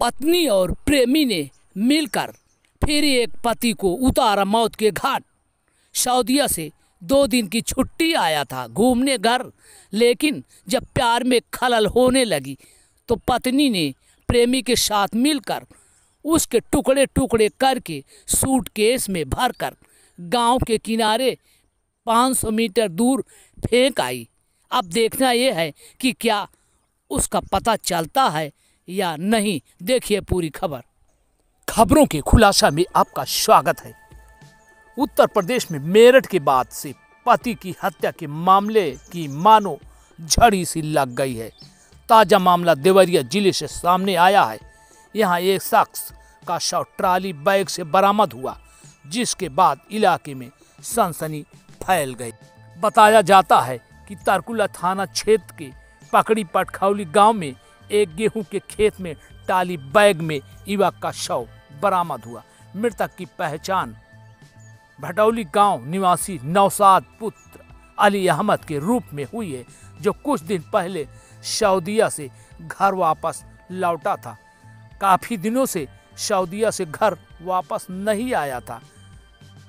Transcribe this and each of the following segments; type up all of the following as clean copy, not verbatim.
पत्नी और प्रेमी ने मिलकर फिर एक पति को उतारा मौत के घाट। सऊदीया से 2 दिन की छुट्टी आया था घूमने घर, लेकिन जब प्यार में खलल होने लगी तो पत्नी ने प्रेमी के साथ मिलकर उसके टुकड़े टुकड़े करके सूटकेस में भरकर गांव के किनारे 500 मीटर दूर फेंक आई। अब देखना यह है कि क्या उसका पता चलता है या नहीं। देखिए पूरी खबर। खबरों के खुलासा में आपका स्वागत है। उत्तर प्रदेश में मेरठ के बाद से पति की हत्या के मामले की मानो झड़ी सी लग गई है। ताजा मामला देवरिया जिले से सामने आया है। यहाँ एक शख्स का शव ट्राली बैग से बरामद हुआ, जिसके बाद इलाके में सनसनी फैल गई। बताया जाता है कि तरकुला थाना क्षेत्र के पकड़ी पटखौली गांव में एक गेहूं के खेत में टाली बैग में युवक का शव बरामद हुआ। मृतक की पहचान भटौली गांव निवासी नौशाद पुत्र अली अहमद के रूप में हुई है, जो कुछ दिन पहले सऊदीया से घर वापस लौटा था। काफी दिनों से सऊदीया से घर वापस नहीं आया था।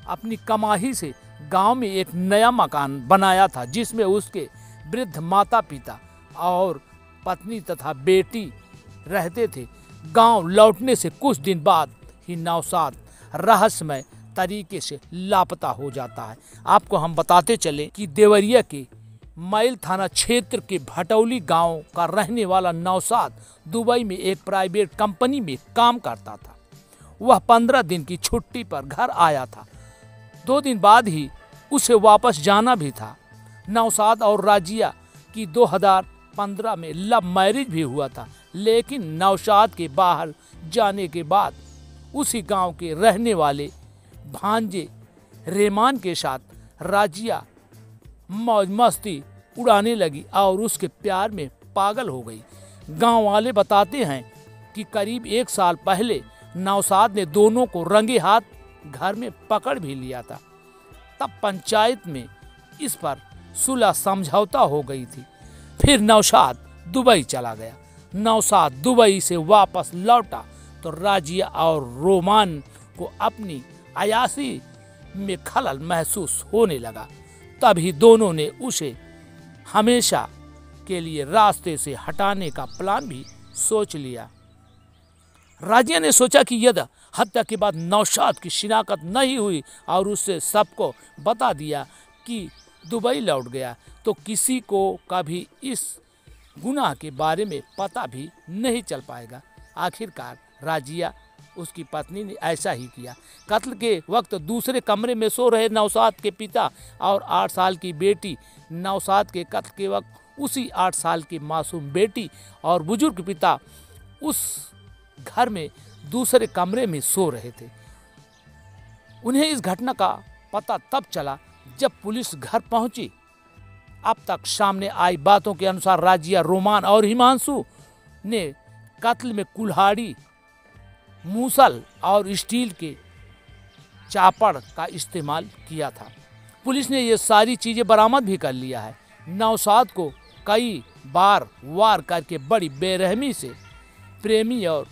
अपनी कमाई से गांव में एक नया मकान बनाया था, जिसमें उसके वृद्ध माता पिता और पत्नी तथा बेटी रहते थे। गांव लौटने से कुछ दिन बाद ही नौशाद रहस्यमय तरीके से लापता हो जाता है। आपको हम बताते चले कि देवरिया के मैल थाना क्षेत्र के भटौली गांव का रहने वाला नौशाद दुबई में एक प्राइवेट कंपनी में काम करता था। वह 15 दिन की छुट्टी पर घर आया था। 2 दिन बाद ही उसे वापस जाना भी था। नौशाद और राजिया की 2015 में लव मैरिज भी हुआ था, लेकिन नौशाद के बाहर जाने के बाद उसी गांव के रहने वाले भांजे रेमान के साथ राजिया मौज मस्ती उड़ाने लगी और उसके प्यार में पागल हो गई। गांव वाले बताते हैं कि करीब 1 साल पहले नौशाद ने दोनों को रंगे हाथ घर में पकड़ भी लिया था। तब पंचायत में इस पर सुलह समझौता हो गई थी। फिर नौशाद दुबई चला गया। नौशाद दुबई से वापस लौटा तो राजिया और रोमान को अपनी अयाशी में खलल महसूस होने लगा। तभी दोनों ने उसे हमेशा के लिए रास्ते से हटाने का प्लान भी सोच लिया। राजिया ने सोचा कि यदि हत्या के बाद नौशाद की शिनाख्त नहीं हुई और उससे सबको बता दिया कि दुबई लौट गया, तो किसी को कभी इस गुनाह के बारे में पता भी नहीं चल पाएगा। आखिरकार राजिया उसकी पत्नी ने ऐसा ही किया। कत्ल के वक्त दूसरे कमरे में सो रहे नौशाद के पिता और 8 साल की बेटी, नौशाद के कत्ल के वक्त उसी 8 साल की मासूम बेटी और बुजुर्ग पिता उस घर में दूसरे कमरे में सो रहे थे। उन्हें इस घटना का पता तब चला जब पुलिस घर पहुंची। अब तक सामने आई बातों के अनुसार राजिया, रोमान और हिमांशु ने कत्ल में कुल्हाड़ी, मूसल और स्टील के चापड़ का इस्तेमाल किया था। पुलिस ने ये सारी चीज़ें बरामद भी कर लिया है। नौशाद को कई बार वार करके बड़ी बेरहमी से प्रेमी और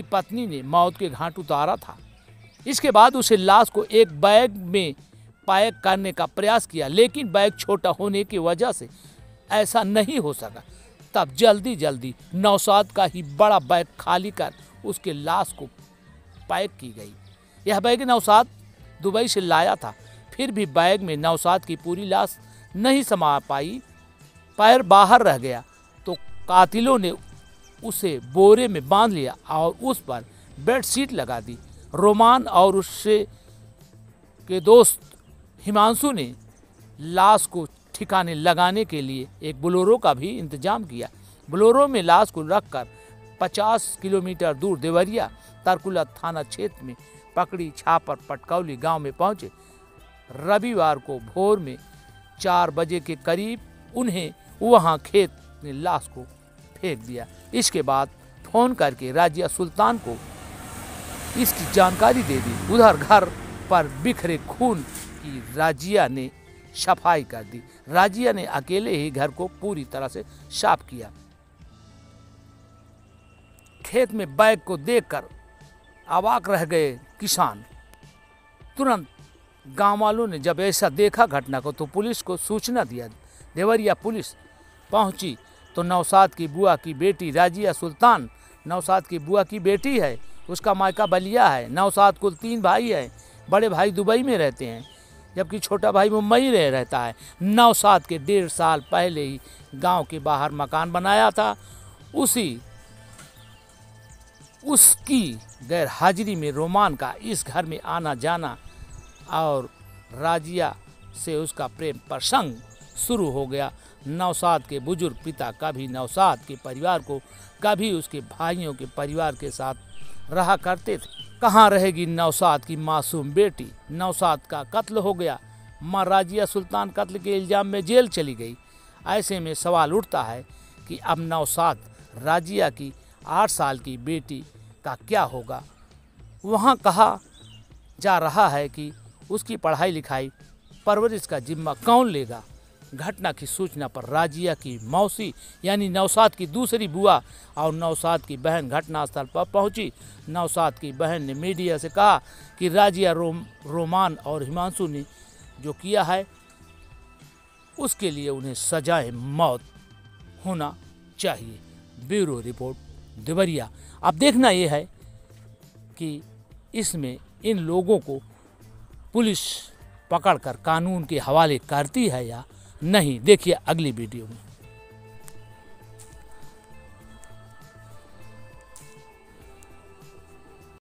पत्नी ने मौत के घाट उतारा था। इसके बाद उसे लाश को एक बैग में पैक करने का प्रयास किया, लेकिन बैग छोटा होने की वजह से ऐसा नहीं हो सका। तब जल्दी नौशाद का ही बड़ा बैग खाली कर उसके लाश को पैक की गई। यह बैग नौशाद दुबई से लाया था। फिर भी बैग में नौशाद की पूरी लाश नहीं समा पाई। पैर बाहर रह गया तो कातिलों ने उसे बोरे में बांध लिया और उस पर बेडशीट लगा दी। रोमान और उससे के दोस्त हिमांशु ने लाश को ठिकाने लगाने के लिए एक बोलेरो का भी इंतजाम किया। बोलेरो में लाश को रखकर 50 किलोमीटर दूर देवरिया तरकुला थाना क्षेत्र में पकड़ी छापर पटकौली गांव में पहुंचे। रविवार को भोर में 4 बजे के करीब उन्हें वहां खेत में लाश को फेंक दिया। इसके बाद फोन करके राजिया सुल्तान को इसकी जानकारी दे दी। उधर घर पर बिखरे खून की राजिया ने सफाई कर दी। राजिया ने अकेले ही घर को पूरी तरह से साफ किया। खेत में बैग को देखकर अवाक रह गए किसान। तुरंत गांव वालों ने जब ऐसा देखा घटना को तो पुलिस को सूचना दिया। देवरिया पुलिस पहुंची तो नौशाद की बुआ की बेटी राजिया सुल्तान, नौशाद की बुआ की बेटी है, उसका मायका बलिया है। नौशाद कुल 3 भाई हैं। बड़े भाई दुबई में रहते हैं जबकि छोटा भाई मुंबई रहता है। नौशाद के 1.5 साल पहले ही गांव के बाहर मकान बनाया था। उसकी गैर हाजिरी में रोमान का इस घर में आना जाना और राजिया से उसका प्रेम प्रसंग शुरू हो गया। नौशाद के बुजुर्ग पिता कभी नौशाद के परिवार को कभी उसके भाइयों के परिवार के साथ रहा करते थे। कहाँ रहेगी नौशाद की मासूम बेटी? नौशाद का कत्ल हो गया। माँ राजिया सुल्तान कत्ल के इल्ज़ाम में जेल चली गई। ऐसे में सवाल उठता है कि अब नौशाद राजिया की 8 साल की बेटी का क्या होगा? वहाँ कहा जा रहा है कि उसकी पढ़ाई लिखाई परवरिश का जिम्मा कौन लेगा? घटना की सूचना पर राजिया की मौसी यानी नौशाद की दूसरी बुआ और नौशाद की बहन घटनास्थल पर पहुंची। नौशाद की बहन ने मीडिया से कहा कि राजिया रोमान और हिमांशु ने जो किया है उसके लिए उन्हें सजाए मौत होना चाहिए। Bureau report, Deoria. अब देखना यह है कि इसमें इन लोगों को पुलिस पकड़कर कानून के हवाले करती है या नहीं। देखिए अगली वीडियो में।